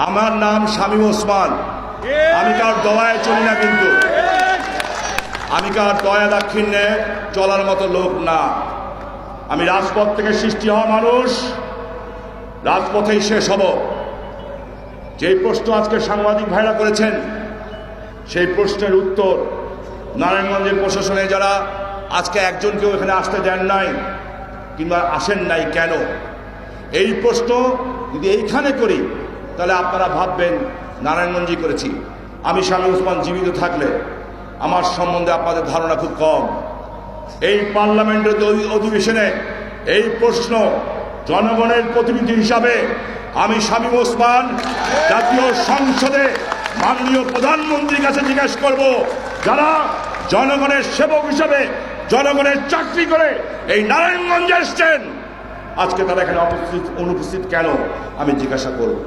আমার নাম শামীম ওসমান। আমি কার দয়ায় চলি না, কিন্তু আমি কার দয়া দাক্ষিণ্যে চলার মতো লোক না। আমি রাজপথ থেকে সৃষ্টি হওয়া মানুষ, রাজপথেই শেষ হব। যেই প্রশ্ন আজকে সাংবাদিক ভাইরা করেছেন, সেই প্রশ্নের উত্তর নারায়ণগঞ্জের প্রশাসনে যারা আজকে একজনকেও এখানে আসতে দেন নাই কিংবা আসেন নাই কেন, এই প্রশ্ন যদি এইখানে করি তাহলে আপনারা ভাববেন নারায়ণগঞ্জই করেছি। আমি শামীম ওসমান জীবিত থাকলে আমার সম্বন্ধে আপনাদের ধারণা খুব কম। এই পার্লামেন্টের অধিবেশনে এই প্রশ্ন জনগণের প্রতিনিধি হিসাবে আমি শামীম ওসমান জাতীয় সংসদে মাননীয় প্রধানমন্ত্রীর কাছে জিজ্ঞেস করব, যারা জনগণের সেবক হিসাবে জনগণের চাকরি করে এই নারায়ণগঞ্জে এসছেন, আজকে তারা এখানে অনুপস্থিত কেন, আমি জিজ্ঞাসা করব।